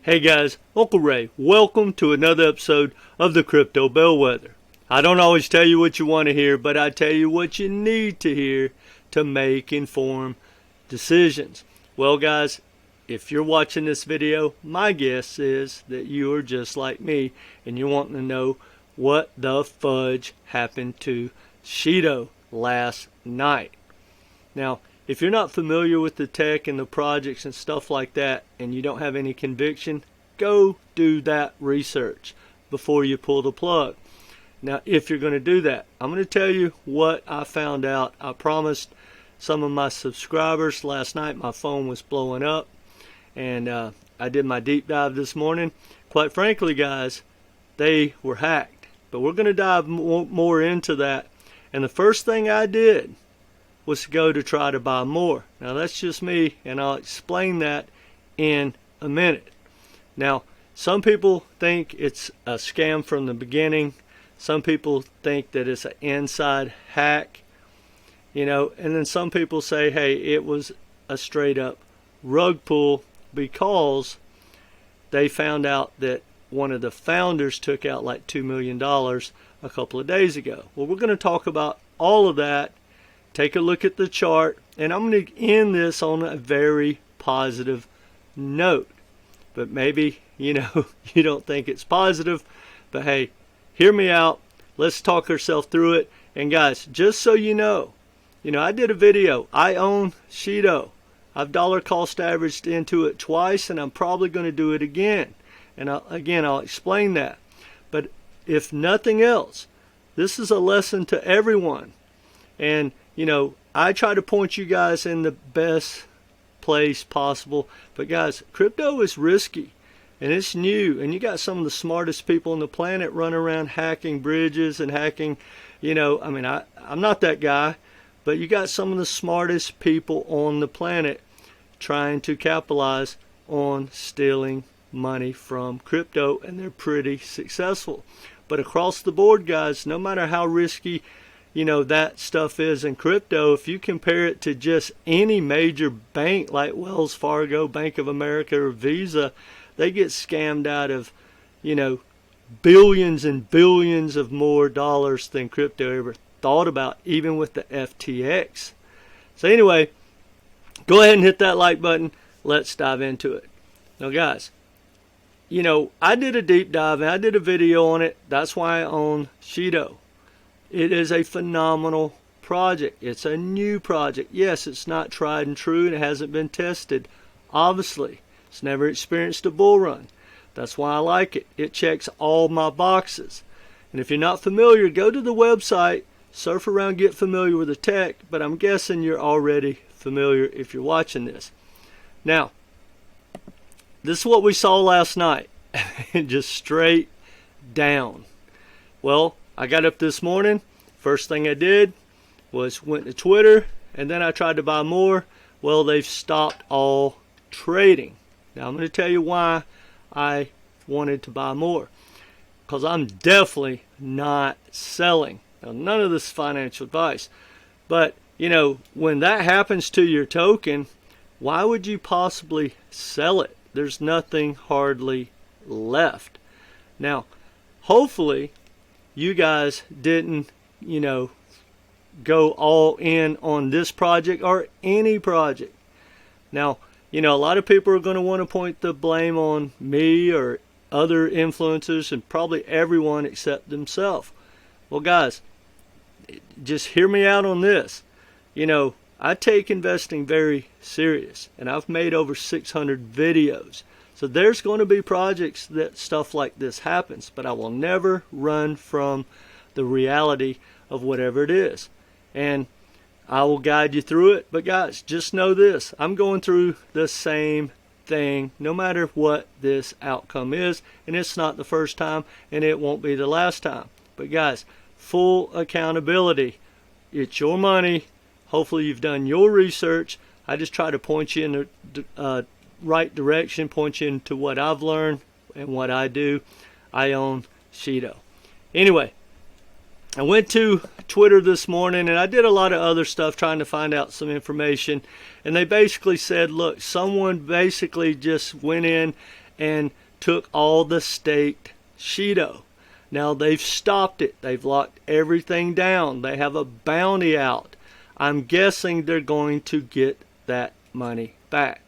Hey guys, Uncle Ray. Welcome to another episode of the Crypto Bellwether. I don't always tell you what you want to hear, but I tell you what you need to hear to make informed decisions. Well guys, if you're watching this video, my guess is that you are just like me and you're wanting to know what the fudge happened to Shido last night. Now, if you're not familiar with the tech and the projects and stuff like that, and you don't have any conviction, go do that research before you pull the plug. Now, if you're going to do that, I'm going to tell you what I found out. I promised some of my subscribers last night. My phone was blowing up, and I did my deep dive this morning. Quite frankly, guys, they were hacked. But we're going to dive more into that. And the first thing I did was to go to try to buy more. Now that's just me, and I'll explain that in a minute. Now, some people think it's a scam from the beginning. Some people think that it's an inside hack, and then some people say, hey, it was a straight up rug pull because they found out that one of the founders took out like $2 million a couple of days ago. Well, we're going to talk about all of that. Take a look at the chart, and I'm going to end this on a very positive note. But maybe, you don't think it's positive. But hey, hear me out. Let's talk ourselves through it. And guys, just so you know, I did a video. I own Shido. I've dollar cost averaged into it twice, and I'm probably going to do it again. And I'll explain that. But if nothing else, this is a lesson to everyone. And I try to point you guys in the best place possible. But guys, crypto is risky and it's new. And you got some of the smartest people on the planet running around hacking bridges and hacking, I'm not that guy. But you got some of the smartest people on the planet trying to capitalize on stealing money from crypto. And they're pretty successful. But across the board, guys, no matter how risky that stuff is in crypto, if you compare it to just any major bank like Wells Fargo, Bank of America, or Visa, they get scammed out of, billions and billions of more dollars than crypto ever thought about, even with the FTX. So anyway, go ahead and hit that like button. Let's dive into it. Now guys, I did a deep dive and I did a video on it. That's why I own Shido. It is a phenomenal project. It's a new project. Yes, it's not tried and true and it hasn't been tested. Obviously, it's never experienced a bull run. That's why I like it. It checks all my boxes. And if you're not familiar, go to the website, surf around, get familiar with the tech, but I'm guessing you're already familiar if you're watching this. Now, this is what we saw last night. Just straight down. Well, I got up this morning. First thing I did was went to Twitter, and then I tried to buy more. Well, they've stopped all trading. Now, I'm going to tell you why I wanted to buy more. Because I'm definitely not selling. Now, none of this is financial advice. But, when that happens to your token, why would you possibly sell it? There's nothing hardly left. Now, hopefully, you guys didn't, go all in on this project or any project. Now, a lot of people are going to want to point the blame on me or other influencers and probably everyone except themselves. Well, guys, just hear me out on this. I take investing very serious, and I've made over 600 videos. So there's going to be projects that stuff like this happens, but I will never run from the reality of whatever it is. And I will guide you through it. But guys, just know this. I'm going through the same thing no matter what this outcome is. And it's not the first time, and it won't be the last time. But guys, full accountability. It's your money. Hopefully you've done your research. I just try to point you in the right direction, point you into what I've learned and what I do. I own Shido. Anyway, I went to Twitter this morning and I did a lot of other stuff trying to find out some information, and they basically said, look, someone basically just went in and took all the staked Shido. Now they've stopped it. They've locked everything down. They have a bounty out. I'm guessing they're going to get that money back.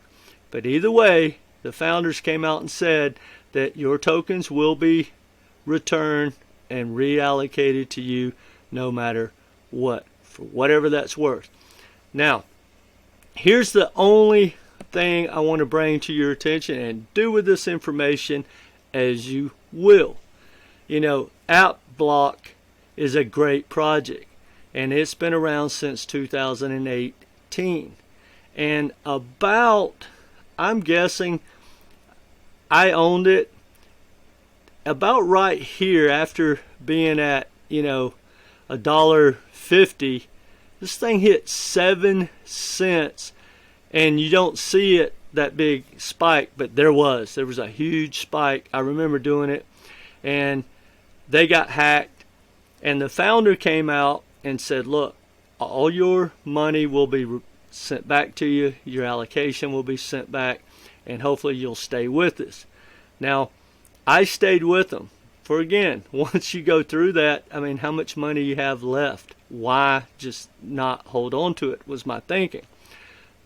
But either way, the founders came out and said that your tokens will be returned and reallocated to you no matter what, for whatever that's worth. Now, here's the only thing I want to bring to your attention, and do with this information as you will. You know, AppBlock is a great project, and it's been around since 2018. And I'm guessing, I owned it about right here after being at, $1.50. This thing hit 7 cents, and you don't see it, that big spike, but there was a huge spike. I remember doing it, and they got hacked, and the founder came out and said, look, all your money will be sent back to you, your allocation will be sent back, and hopefully you'll stay with us. Now, I stayed with them. For again, once you go through that, I mean, how much money you have left? Why just not hold on to it, was my thinking.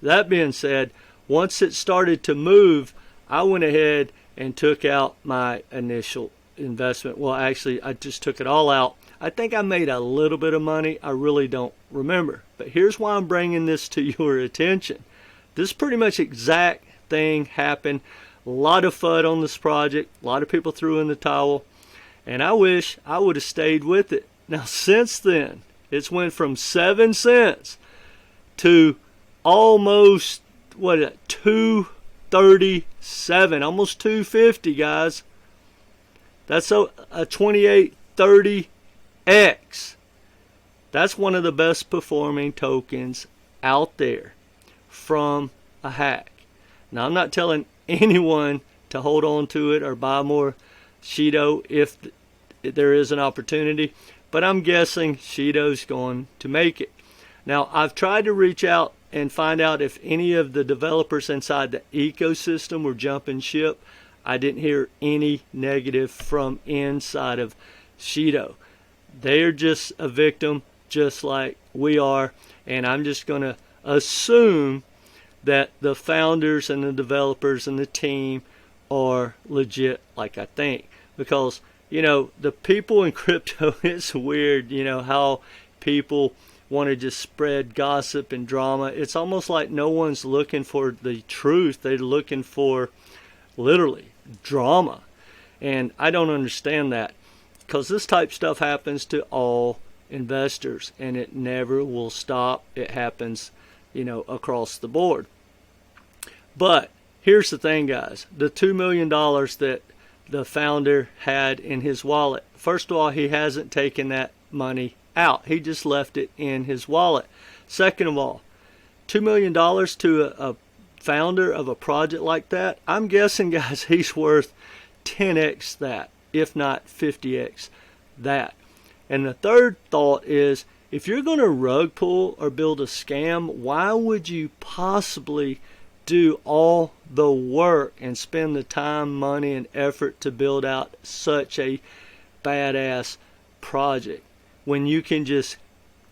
That being said, once it started to move, I went ahead and took out my initial investment. Well, actually, I just took it all out. I think I made a little bit of money. I really don't remember. But here's why I'm bringing this to your attention. This pretty much exact thing happened. A lot of FUD on this project. A lot of people threw in the towel. And I wish I would have stayed with it. Now, since then, it's went from 7 cents to almost, $2.37, almost $2.50, guys. That's a 2830x. That's one of the best performing tokens out there from a hack. Now, I'm not telling anyone to hold on to it or buy more Shido if there is an opportunity, but I'm guessing Shido's going to make it. Now, I've tried to reach out and find out if any of the developers inside the ecosystem were jumping ship. I didn't hear any negative from inside of Shido. They're just a victim, just like we are, and I'm just going to assume that the founders and the developers and the team are legit, like I think. Because, the people in crypto, it's weird, how people want to just spread gossip and drama. It's almost like no one's looking for the truth. They're looking for, literally, drama. And I don't understand that. Because this type of stuff happens to all investors. And it never will stop. It happens, across the board. But here's the thing, guys. The $2 million that the founder had in his wallet. First of all, he hasn't taken that money out. He just left it in his wallet. Second of all, $2 million to a founder of a project like that, I'm guessing, guys, he's worth 10x that, if not 50x that. And the third thought is, if you're going to rug pull or build a scam, why would you possibly do all the work and spend the time, money, and effort to build out such a badass project when you can just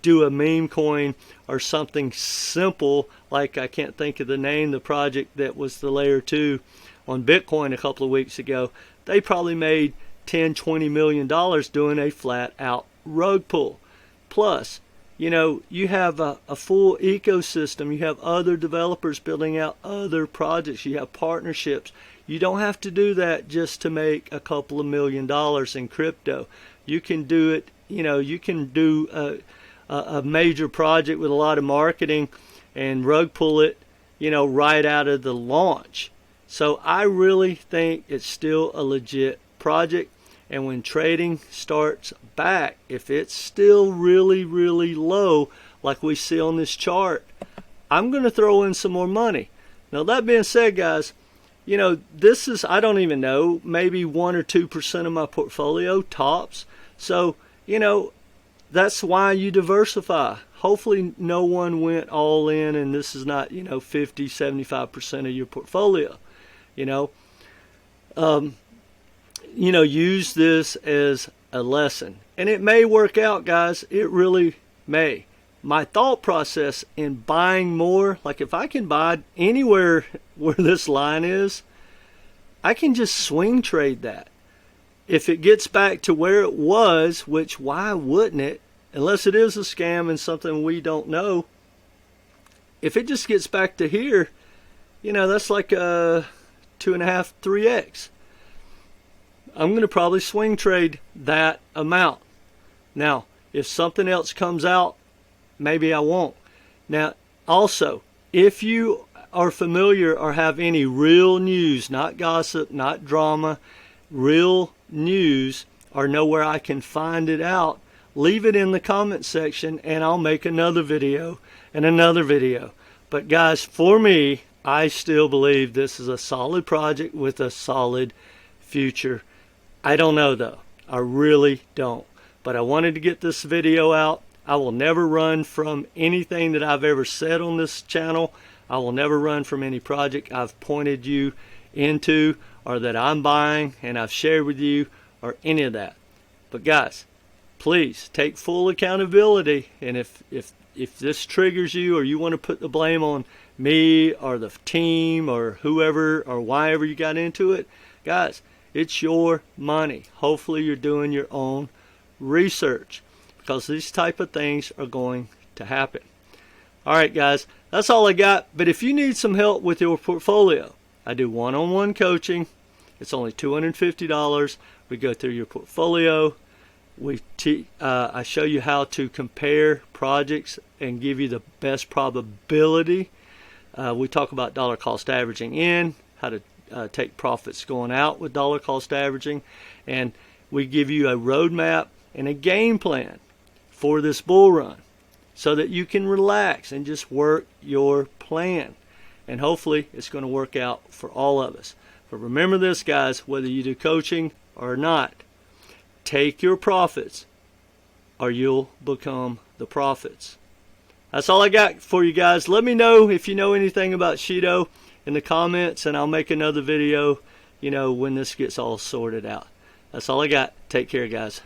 do a meme coin or something simple, like I can't think of the name, the project that was the layer 2 on Bitcoin a couple of weeks ago. They probably made $10-20 million doing a flat out rug pull. Plus, you have a full ecosystem. You have other developers building out other projects. You have partnerships. You don't have to do that just to make a couple of $1 million in crypto. You can do it, you can do a major project with a lot of marketing and rug pull it, right out of the launch. So I really think it's still a legit project. And when trading starts back, if it's still really, really low, like we see on this chart, I'm going to throw in some more money. Now, that being said, guys, this is, I don't even know, maybe 1 or 2% of my portfolio tops. So, that's why you diversify. Hopefully no one went all in and this is not, 50, 75% of your portfolio, use this as a lesson. And it may work out, guys. It really may. My thought process in buying more, like if I can buy anywhere where this line is, I can just swing trade that. If it gets back to where it was, which why wouldn't it, unless it is a scam and something we don't know, if it just gets back to here, that's like a 2.5, 3x. I'm going to probably swing trade that amount. Now, if something else comes out, maybe I won't. Now, also, if you are familiar or have any real news, not gossip, not drama, real news, or know where I can find it out, leave it in the comment section and I'll make another video and another video. But guys, for me, I still believe this is a solid project with a solid future. I don't know though. I really don't. But I wanted to get this video out. I will never run from anything that I've ever said on this channel. I will never run from any project I've pointed you into or that I'm buying and I've shared with you or any of that. But guys, please take full accountability. And if this triggers you or you want to put the blame on me or the team or whoever or why ever you got into it, guys, it's your money. Hopefully you're doing your own research, because these type of things are going to happen. Alright guys, that's all I got. But if you need some help with your portfolio, I do one-on-one coaching. It's only $250. We go through your portfolio. I show you how to compare projects and give you the best probability. We talk about dollar cost averaging in, how to take profits going out with dollar cost averaging, and we give you a roadmap and a game plan for this bull run so that you can relax and just work your plan. And hopefully it's going to work out for all of us. But remember this, guys, whether you do coaching or not, take your profits or you'll become the profits. That's all I got for you guys. Let me know if you know anything about Shido in the comments, and I'll make another video, when this gets all sorted out. That's all I got. Take care, guys.